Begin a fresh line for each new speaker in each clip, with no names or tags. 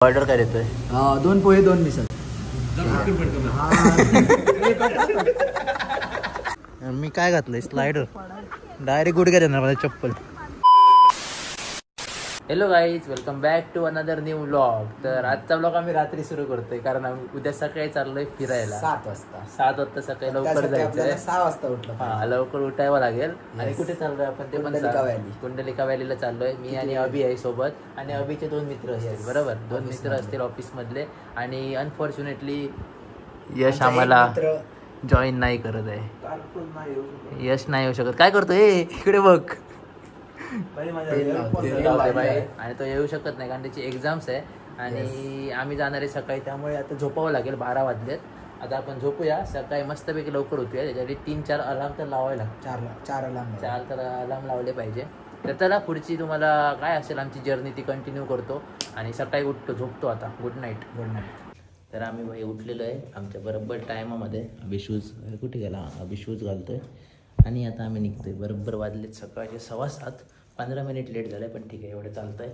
Order काय देतोय?
2 पोहे 2 मिसळ.
मी काय घातलंय? स्लायडर. डायरेक्ट गुडघ्यात येणार मला चप्पल. Hello guys, welcome back to another new vlog. तर आजचा व्लॉग आम्ही रात्री सुरू करतोय कारण आम्ही उद्या सकाळी चाललोय फिरायला.
7 वाजता.
7 वाजता सकाळी लवकर जायचंय.
6 वाजता उठलो.
हा, लवकर उठायला लागेल. आणि कुठे चाललोय आपण ते पण कुंडलिका व्हॅलीला चाललोय. मी आणि अभि आहे सोबत, आणि अभिचे 2 मित्र आहेत. बरोबर, 2 मित्र असतील ऑफिस मधले. आणि अनफॉर्च्युनेटली यश आम्हाला जॉईन नाही करत आहे. यश नाही येऊ शकत. काय करतो हे? इकडे बघ. आणि तो येऊ शकत नाही कारण त्याची एक्झाम्स आहे. आणि आम्ही जाणार आहे सकाळी, त्यामुळे आता झोपावं लागेल. 12 वाजलेत. आता आपण झोपूया. सकाळी मस्तपैकी लवकर उठूया. त्याच्यासाठी 3-4 अलार्म तर लावायला लागतात. 4 तर अलार्म लावले पाहिजे. तर चला, पुढची तुम्हाला काय असेल आमची जर्नी ती कंटिन्यू करतो. आणि सकाळी उठतो, झोपतो आता. Good night. तर आम्ही भाई उठलेलो आहे आमच्या बरोबर टायमामध्ये. अभि शूज कुठे गेला? अभि शूज घालतोय आणि आता आम्ही निघतोय. बरोबर वाजलेत सकाळचे 7:15. 15 मिनिट लेट झालं पण ठीक आहे, एवढं चालतंय.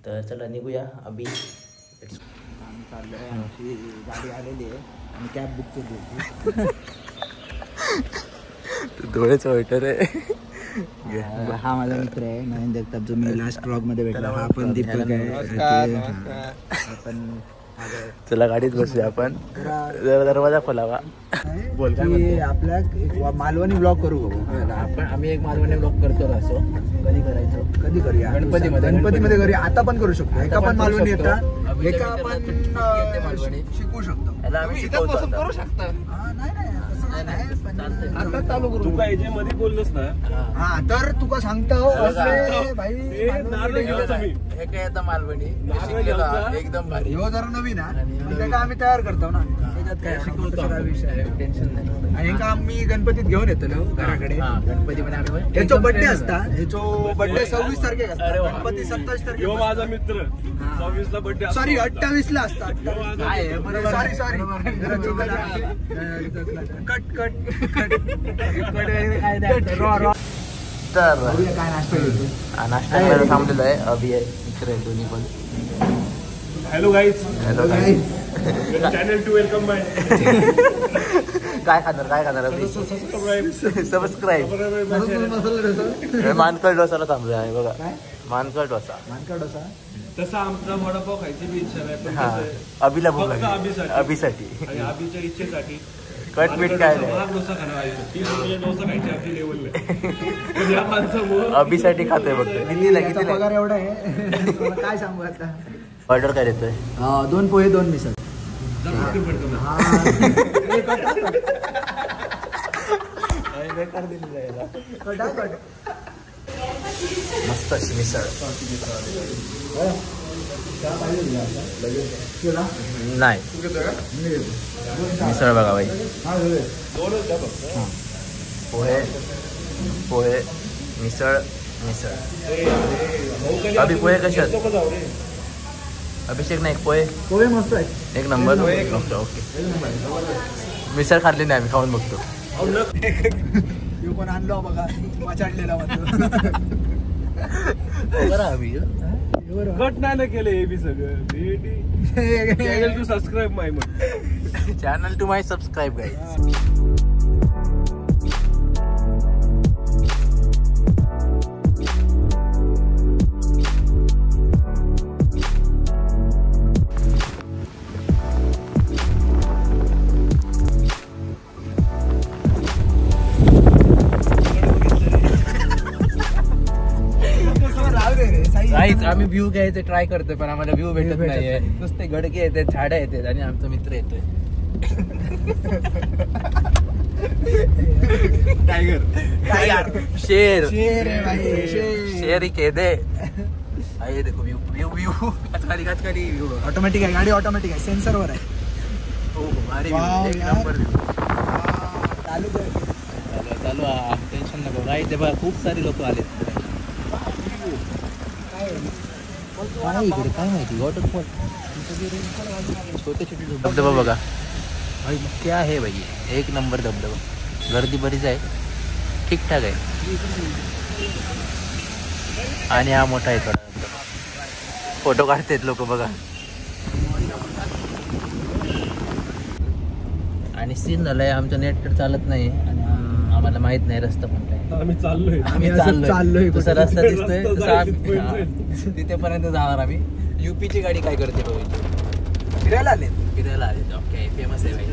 तर चला निघूया. अभि
आम्ही चाललोय. आमची गाडी आलेली आहे आणि कॅब बुक केली होती.
डोळेच वेटर आहे.
हा माझा मित्र आहे नवीन जगताप, जो मी लास्ट ब्लॉग मध्ये भेटला. हा पण दीपक आहे. आपण
चला गाडीत बसूया आपण. जरा दरवाजा खोलावा.
बोल की आपल्या एक मालवणी ब्लॉग करू बघू.
आम्ही एक मालवणी ब्लॉग करतो असो. कधी करायचो?
कधी करूया? गणपतीमध्ये करूया. आता पण करू शकतो. एका पण मालवणी येतात, एका आपण शिकू शकतो.
करू शकतो.
आता चालू करू.
तू काय मध्ये बोललोस ना?
हा, तर तुका सांगतो भाई,
हे काय आता मालवणी एकदम भारी.
ह्यो जरा नवीन आहे, त्याला आम्ही तयार करतो ना. त्याच्यात काय शिकवतो, विषय टेन्शन नाही. आणि हे आम्ही गणपतीत घेऊन येतो घराकडे.
गणपतीमध्ये आम्ही
ह्याचो बर्थडे असता. ह्याचो बर्थडे 26 तारखेक असता. गणपती 27 तारखेक.
माझा मित्र 26 ला बर्थडे.
सॉरी 28 ला असता. सॉरी कट
तर
काय नाश्ता घेतो?
नाश्ता करायला थांबलेलो आहे. अभि आहे, मित्र आहे दोन्ही पण.
Hello guys,
hello guys.
Channel to welcome bye.
काय खाणार अभि? सबस्क्राईब. मानकड डोसाला थांबलो आहे बघा. मानकड डोसा.
तसा आमचा वडापाव खायची बी इच्छा नाही, पण
हा, अभिला भूक लागली. अभिसाठी
आणि अभिच्या इच्छेसाठी
कट मीठ काय नाही.
डोसा खाणार आहे. 30 रुपये डोसा खायची आपली लेवल नाही. या माणसामुळे
अभिसाठी खातोय बघतो. किती
पगार एवढा आहे, तुला काय सांगू आता.
ऑर्डर काय देतोय?
2 पोहे 2 मिसळ.
मस्त अशी मिसळ. नाही, मिसळ बघा बाई. पोहे मिसळ. अभि पोहे कशात? अभिषेक नाही, पोहे
मस्त आहे.
एक नंबर. ओके, मिसळ खाल्ली नाही आम्ही, खाऊन बघतो.
पण आणलो बघा, वाचाडलेला
कट नाही केलं. हे बी सगळं चॅनल टू सबस्क्राईब माय म्हण.
Channel to my subscribe guys. आम्ही व्ह्यू घ्यायचे ट्राय करतोय पण आम्हाला व्ह्यू भेटत नाहीये. नुसते गडके येतात, झाडं येतात आणि आमचा मित्र येतोय. टायगर शेर ही केदे. आहे देखो व्ह्यू.
ऑटोमॅटिक आहे गाडी, ऑटोमॅटिक आहे, सेन्सरवर आहे.
एक नंबर. चालू टेन्शन नको. राईट आहे बघा, खूप सारी लोक आलेत. इकडे काय माहिती वॉटरफॉल, छोटे छोटे धबधबा बघा भाई. क्या आहे भाई, एक नंबर धबधबा. गर्दी बरीच आहे, ठीकठाक आहे. आणि हा मोठा आहे थोडा. फोटो काढतात लोक बघा. आणि सीन झालाय आमचं नेट तर चालत नाही आणि आम्हाला माहित नाही रस्ता पण काय.
आम्ही चाललोय
चाललोय
तसा रस्ता दिसतोय
रस्ता
तसा तिथेपर्यंत जाणार आम्ही. युपीची गाडी काय करते बघू
फिरायला आले.
फिरायला आले. ओके फेमस आहे भाई.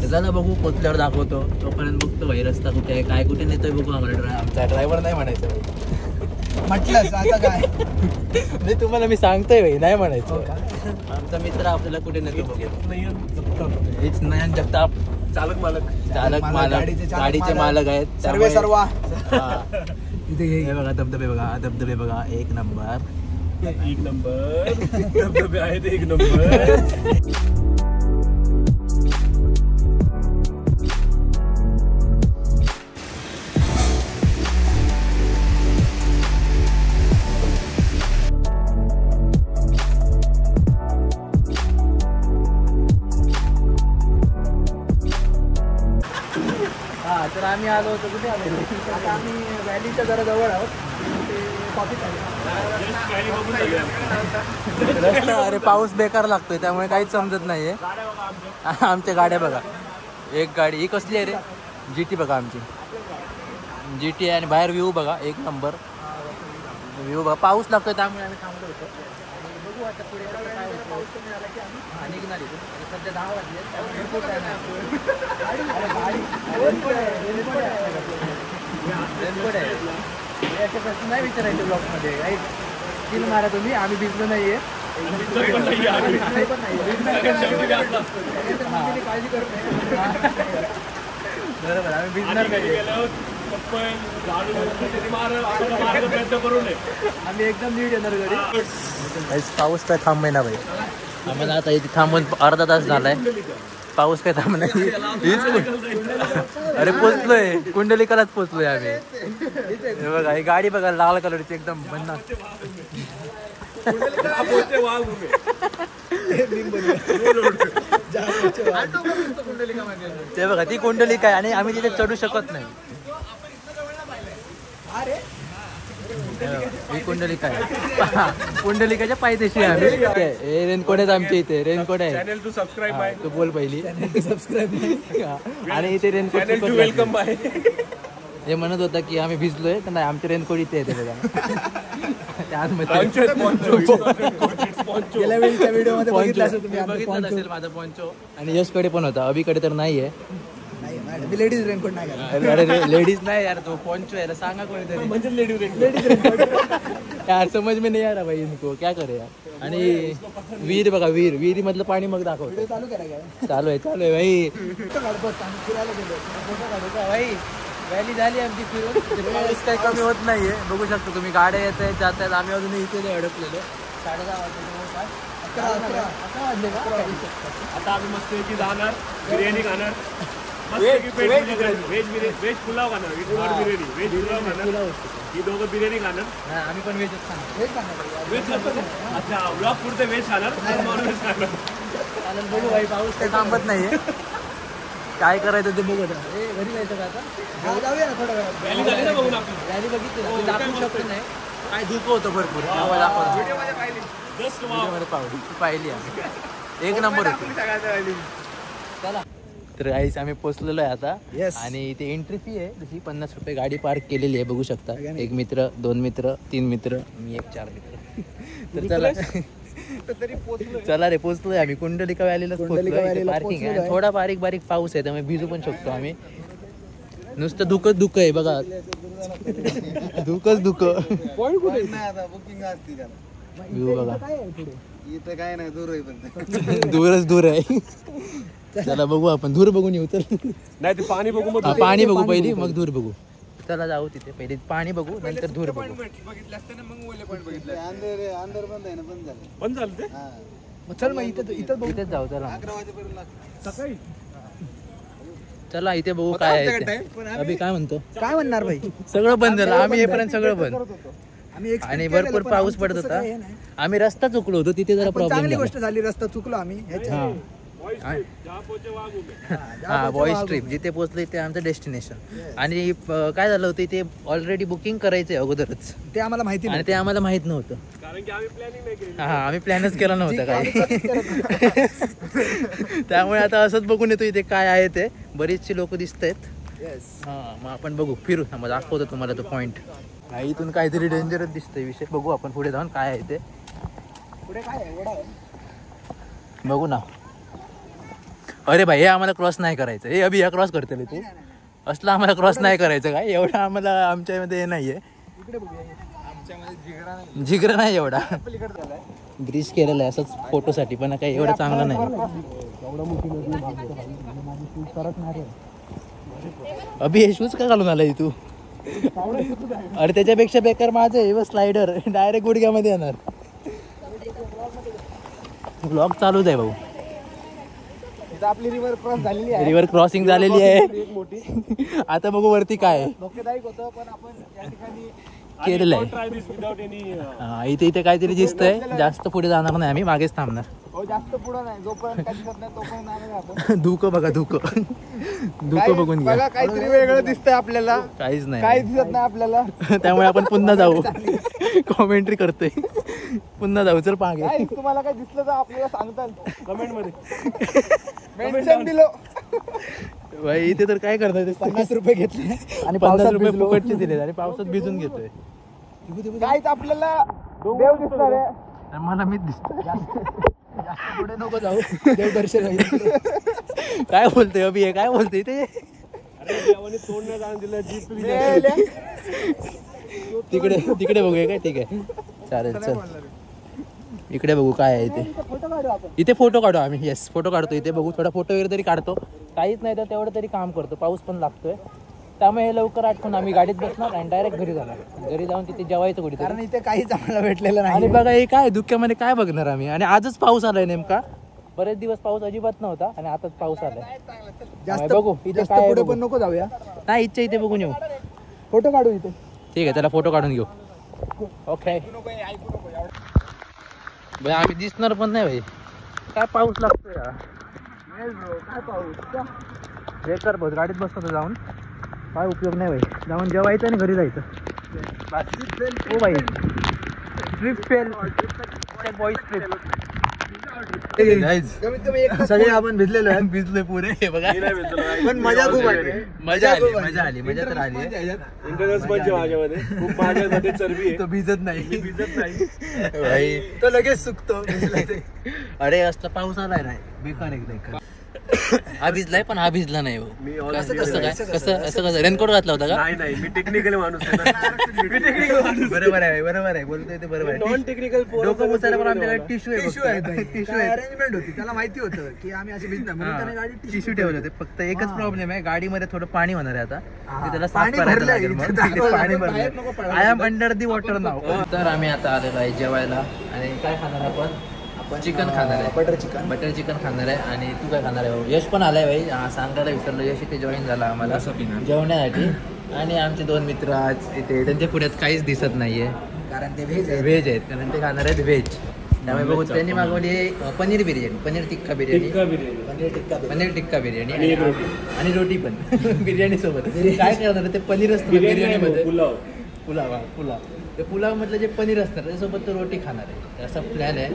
तर झालं बघू पोचल्यावर दाखवतो. तोपर्यंत बघतो भाई रस्ता कुठे आहे काय कुठे नेतोय बघू. आम्हाला आमचा ड्रायव्हर नाही म्हणायचं
म्हटलंच आता काय
नाही तुम्हाला मी सांगतोय भाई नाही म्हणायचं. आमचा मित्र आपल्याला कुठे नेतो बघू. हेच नयन जगताप
चालक मालक
गाडीचे मालक आहेत
सर्वे सर्व.
इथे हे बघा धबधबे बघा एक नंबर
धबधबे आहेत 1 नंबर.
तर आम्ही आलो होतो कुठे आलो आता आम्ही व्हॅलीच्या जरा जवळ आहोत. रस्ता अरे पाऊस बेकार लागतोय त्यामुळे काहीच समजत नाहीये. आमच्या गाड्या बघा. एक गाडी ही कसली आहे रे GT बघा आमची GT आहे आणि बाहेर व्ह्यू बघा 1 नंबर व्ह्यू बघा. पाऊस लागतोय त्यामुळे आम्ही थांबलो होतो. बघू आता पुढे काय होतं. पाऊस कमी झाला की आम्ही निघणार इथून. सध्या 10 वाजले. रेनकोट आहे याच्या प्रश्न नाही विचारायचं ब्लॉगमध्ये काही. स्किल मारा तुम्ही आम्ही भिजलो नाहीये. काळजी करत नाही बरोबर आम्ही भिजणार नाही. आम्ही एकदम नीट येणार घरी. पाऊस काय थांबे ना भाई. आम्हाला आता इथे थांबून अर्धा तास झालाय. पाऊस काय थांब नाही. अरे पोचलोय कुंडलिकालाच पोचलोय आम्ही. हे बघा ही गाडी बघा लाल कलरची एकदम भन्नाट. ते बघा ती कुंडलिका आहे आणि आम्ही तिथे चढू शकत नाही. ही कुंडलिका आहे. कुंडलिकाच्या पायथ्याशी आहे आम्ही. हे रेनकोट आहेत आमच्या इथे. रेनकोट आहे
चॅनल टू सबस्क्राईब आहे.
तू बोल पहिली सबस्क्राईब. आणि इथे रेनकोट
वेलकम आहे.
हे म्हणत होता की आम्ही भिजलोय तर नाही आमचे रेनकोट इथे येते बघा.
गेल्या वेळीच्या व्हिडिओमध्ये बघितलं
असेल माझा पोंचो. आणि यशकडे पण होता अभिकडे तर नाहीये.
लेडीज रेनकोट नाही
अरे लेडीज नाही यार तो पोंचो यार सांगा कोणीतरी
म्हणजे लेडीज
यार समज में नाही यार भाई इनको क्या करे यार. आणि विहीर बघा विहिरी मधलं पाणी मग दाखवतो.
चालू करा काय
चालू आहे भाई. भाई व्हॅली झाली आमची फिरून. पाऊस काही कमी होत नाहीये बघू शकतो तुम्ही. गाड्या येत आहेत जात आहेत. आम्ही अजून इथे अडकलेलो. 10:30 वाजले. 11 वाजले का.
आता आम्ही मस्तपैकी जाणार बिर्याणी खाणार. व्हेज पुलाव खाणार. बिर्याणी व्हेज पुलाव खाणार. ही दोघं बिर्याणी खाणार.
आम्ही पण व्हेजच खाणार.
व्हेज खाणार. अच्छा ब्लॉग पुरते व्हेज खाणार नॉनव्हेज खाणार.
चालेल बघू भाई. पाऊस काही थांबत नाहीये. काय करायचं ते बघू. घरी जायचं का आता.
जाऊया ना थोड्या वेळात.
व्हॅली झाली ना बघून आपण.
व्हॅली बघितली दाखवू शकतो नाही. काय धुकं होतं भरपूर. पाहिली आम्ही. 1 नंबर होती. चला तर गाईस आम्ही पोचलेलो आहे आता. आणि इथे एंट्री फी आहे जशी 50 रुपये. गाडी पार्क केलेली आहे बघू शकता. 1 मित्र 2 मित्र 3 मित्र मी 4 मित्र. तर चला रे पोचलोय आम्ही. कुंडलिका व्हॅलीला पोचलोय. पार्किंग आहे. थोडा बारीक पाऊस आहे त्यामुळे भिजू पण शकतो आम्ही. नुसतं धुकं आहे बघा. धुकं व्ह्यू बघा.
काय नाही
दूर आहे. चला बघू आपण धूर बघून येऊ. चल
नाही ते पाणी बघू.
पाणी बघू पहिली मग धूर बघू. चला जाऊ तिथे पहिले पाणी बघू नंतर धूर बघू.
बंद झालं ते.
चल मग
इथेच जाऊ. चला चला इथे बघू काय आहे. अभि काय म्हणतो.
काय म्हणणार भाई.
सगळं बंद झालं. आम्ही येईपर्यंत सगळं बंद. आणि भरपूर पाऊस पडत होता. आम्ही रस्ता चुकलो होतो तिथे जरा प्रॉब्लेम.
चांगली गोष्ट झाली. रस्ता चुकलो आम्ही.
हा बॉईज ट्रिप जिथे पोहोचलो ते आमचं डेस्टिनेशन. आणि काय झालं होतं इथे ऑलरेडी बुकिंग करायचंय अगोदरच.
ते आम्हाला माहिती
आणि ते आम्हाला माहित नव्हतं.
कारण की आम्ही प्लॅनिंग नाही केली.
हा आम्ही प्लॅनच केला नव्हता काही. त्यामुळे आता असंच बघून येतो इथे काय आहे ते. बरीचशी लोक दिसत आहेत. हा मग आपण बघू फिरू. मग दाखवतो तुम्हाला तो पॉइंट. इथून काहीतरी डेंजरच दिसतंय विषय. बघू आपण पुढे जाऊन काय आहे ते.
पुढे काय आहे? ओढा आहे.
बघू ना. अरे भाई हे आम्हाला क्रॉस नाही करायचं. हे अभि ह्या क्रॉस करते तू. असलं आम्हाला क्रॉस नाही करायचं काय. एवढं आम्हाला आमच्यामध्ये हे नाहीये.
इकडे बघूया. आमच्यामध्ये जिगरा नाही.
जिगर नाही एवढा.
पलीकडे झालाय.
ग्रीस केलेलं आहे असंच फोटोसाठी पण काही एवढं चांगलं नाही. अभि हे शूज का घालून आलाय तू. अरे त्याच्यापेक्षा बेकार माझं आहे स्लायडर. डायरेक्ट गुडघ्यामध्ये येणार. ब्लॉग चालूच आहे भाऊ.
आपली रिव्हर क्रॉस झालेली आहे.
रिव्हर क्रॉसिंग झालेली आहे.
एक मोठी.
आता बघू वरती काय आहे.
धोकेदायक होतं पण आपण या ठिकाणी
केलेलं आहे.
ट्राय दिस विदाउट एनी.
इथे काहीतरी दिसतंय. जास्त पुढे जाणार नाही आम्ही. मागेच थांबणार.
जास्त पुढं नाही. जोपर्यंत काही दिसत नाही तोपर्यंत आम्ही आपण
धुकं बघा धुकं. धुकं बघून घ्या.
बघा काहीतरी वेगळं दिसतंय आपल्याला.
काहीच नाही.
काही दिसत नाही आपल्याला.
त्यामुळे आपण पुन्हा जाऊ. कॉमेंट्री करतोय. पुन्हा जाऊ. चल पागे.
तुम्हाला काय दिसलं तर आपल्याला सांगताल
कमेंट मध्ये.
मेन्शन दिलो.
भाई इथे तर काय करताय.
50 रुपये घेतले
आणि 50 रुपये फुकटचे दिले आणि पावसात भिजून घेतोय.
काहीच आपल्याला देव दिसणार आहे.
मला मीच दिसतो.
पुढे नको जाऊ. देव दर्शन
काय बोलतोय अभि हे. काय बोलतोय ते.
तोंड नाही जाणून दिलं. जीप
तिकडे तिकडे बघूया काय. ठीक आहे चालेल चल. इकडे बघू काय आहे इथे. इथे फोटो काढू आम्ही. येस फोटो काढतो इथे. बघू थोडा फोटो वगैरे तरी काढतो. काहीच नाही तर तेवढं तरी काम करतो. पाऊस पण लागतोय त्यामुळे हे लवकर आठवून आम्ही गाडीत बसणार आणि डायरेक्ट घरी जाणार. घरी जाऊन तिथे जेवायचं कुठे.
कारण इथे काहीच आम्हाला भेटलेलं नाही.
आणि बघा हे काय धुक्यामध्ये काय बघणार आम्ही. आणि आजच पाऊस आलाय नेमका. बरेच दिवस पाऊस अजिबात नव्हता आणि आताच पाऊस आलाय.
जास्त
बघू इथे
जास्त
काय
पुढे पण नको जाऊया.
नाही इच्छा इथे बघून येऊ.
फोटो काढू इथे.
ठीक आहे त्याला फोटो काढून घेऊ. ओके भाई आम्ही दिसणार पण नाही भाई. काय पाऊस लागतोय
काय पाऊस.
बेकार बस. गाडीत बसतो जाऊन काय उपयोग नाही भाई. जाऊन जेवायचं आणि घरी जायचं. हो भाई ट्रिप फेल. Boys trip.
कमीत कमी सगळे आपण भिजलेलो आहे.
भिजले पुरे बघा.
पण मजा खूप आली.
मजा आली. मजा तर आली.
इंटरनेट माझ्यामध्ये खूप माझ्यामध्ये चरबी आहे.
तो भिजत नाही.
भाई तो लगेच सुकतो.
अरे असला पाऊस आलाय नाही बेकार एकदम. हा भिजलाय पण हा भिजला नाही. कसं रेनकोट घातला होता का.
नाही मी टेक्निकल माणूस
बरोबर आहे बोलतोय ते बरोबर आहे.
नॉन टेक्निकल
डोकं पुसायला पण आमच्याकडे टिश्यू आहे.
अरेंजमेंट होती. त्याला माहिती होतं की आम्ही असे भिजणार म्हणून त्याने गाडी
टिश्यू ठेवले होते. फक्त एकच प्रॉब्लेम आहे गाडीमध्ये थोडं पाणी होणार आहे आता. ते त्याला साफ
पाणी
करायचं
भरलंय.
लागेल. मग पाणी भरलंय. I am under the water now. तर आम्ही आता आलेलो आहे जेवायला. आणि काय खाणार आपण चिकन खाणार आहे. बटर चिकन खाणार आहे. आणि तू काय खाणार आहे. यश पण आलाय भाई. सांगायला विसरलो. यश इथे जॉईन झाला आम्हाला जेवण्यासाठी. आणि आमचे 2 मित्र आज इथे. त्यांच्या पुढ्यात काहीच दिसत नाहीये
कारण ते व्हेज
आहेत. कारण ते खाणार आहेत व्हेज. त्यामुळे बघू त्यांनी मागवली पनीर बिर्याणी. पनीर टिक्का बिर्याणी. पनीर टिक्का बिर्याणी आणि रोटी पण बिर्याणी सोबत. काय करणार ते पनीर असतं बिर्याणीमध्ये. पुलाव ते पुलाव मधलं जे पनीर असणार त्याच्यासोबत तो रोटी खाणार आहे. असा प्लॅन आहे.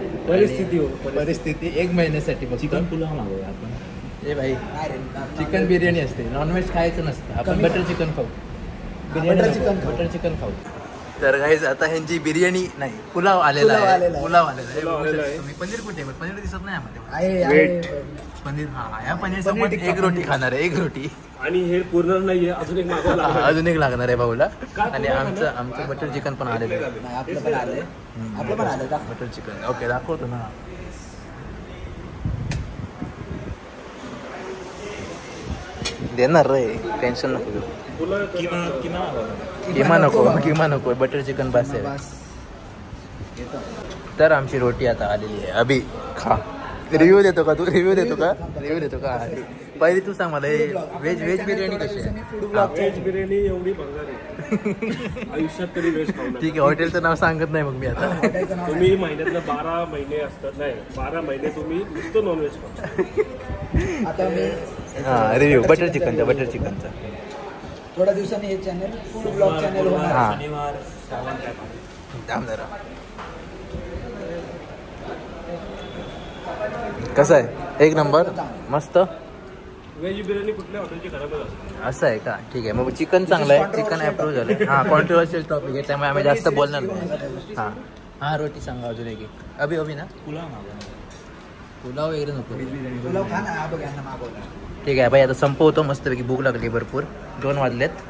परिस्थिती 1 महिन्यासाठी. चिकन पुलाव मागवूया आपण. ए भाई चिकन बिर्याणी असते. नॉनव्हेज खायचं नसतं. आपण बटर चिकन खाऊ. बटर चिकन खाऊ. तर गाईज आता ह्यांची बिर्याणी नाही पुलाव आलेला आहे. तुम्ही पनीर कुठे. पनीर दिसत नाही आम्हाला. पनीर ह्या पनीर सोबत 1 रोटी खाणार आहे. 1 रोटी.
आणि हे पूर्ण नाहीये. अजून एक
लागणार आहे भाऊला. आणि आमचं बटर चिकन पण आलेलं आहे.
आपलं पण आलंय
बटर चिकन. ओके दाखवतो ना. देणार रे टेन्शन नको. किमा नको बटर चिकन बस आहे. तर आमची रोटी आता आलेली आहे. अभि खा. रिव्ह्यू देतो का. रिव्ह्यू देतो का. पहिली तू सांग मला व्हेज बिर्याणी कशी आहे.
व्हेज बिर्याणी एवढी भंगार आहे. आयुष्यात तरी व्हेज खाऊ.
ठीक आहे. हॉटेलचं नाव सांगत नाही मग मी आता.
तुम्ही महिन्यातलं 12 महिने असतात. नाही 12 महिने तुम्ही नुसतं नॉनव्हेज खाऊ.
आता मी
रिव्ह्यू बटर चिकनचा
थोड्या दिवसांनी हे चॅनल फूड ब्लॉग चॅनल होणार.
थांब जरा. कसं आहे? एक नंबर, मस्त.
व्हेज बिर्याणी कुठल्या हॉटेलची खराबच असते.
असं आहे का? ठीक आहे. मग चिकन चांगलं आहे, चिकन अप्रूव्ह झालं. हां, कॉन्ट्रोवर्शियल टॉपिक आहे त्यामुळे आम्ही जास्त बोलणार नाही. हां हां, रोटी सांगा अजून एक. अभि ना पुलाव वगैरे नको. ठीक आहे भाई, आता संपवतो मस्तपैकी, भूक लागली भरपूर. 2 वाजलेत.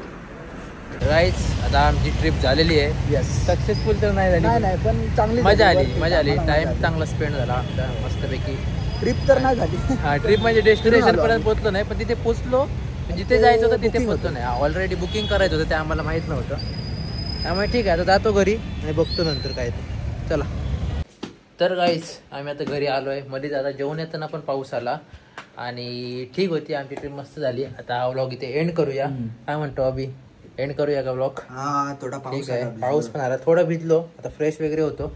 गाईज आता आमची ट्रिप झालेली आहे. सक्सेसफुल तर नाही झाली,
पण चांगली
मजा आली. टाइम चांगला स्पेंड झाला आमचा मस्तपैकी.
ट्रिप तर नाही झाली.
हा, ट्रिप म्हणजे डेस्टिनेशन पर्यंत पोहोचलो नाही, पण तिथे पोहोचलो. जिथे जायचं होतं तिथे पोहोचलो नाही. ऑलरेडी बुकिंग करायचं होतं ते आम्हाला माहीत नव्हतं. त्यामुळे ठीक आहे, आता जातो घरी आणि बघतो नंतर काय ते. चला. तर गाईज आम्ही आता घरी आलो आहे. मध्ये आता जेवण येताना पण पाऊस आला आणि ठीक होती आमची ट्रिप, मस्त झाली. आता हा व्लॉग इथे एंड करूया. काय म्हणतो अभि? एंड करूया का व्लॉग?
हा, थोडा
ठीक आहे. पाऊस पण आला, थोडं भिजलो, आता फ्रेश वगैरे होतो.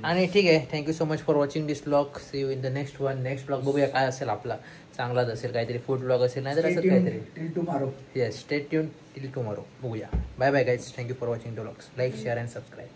आणि ठीक आहे, thank you so much for watching this vlog. See you in the next one. Next vlog बघूया काय असेल आपला. चांगलाच असेल, काहीतरी फूड व्लॉग असेल, नाही तर असं काहीतरी.
Till tomorrow.
Yes, stay tune till tomorrow. बघूया. Bye bye guys. Thank you for watching the vlogs. Like, share and subscribe.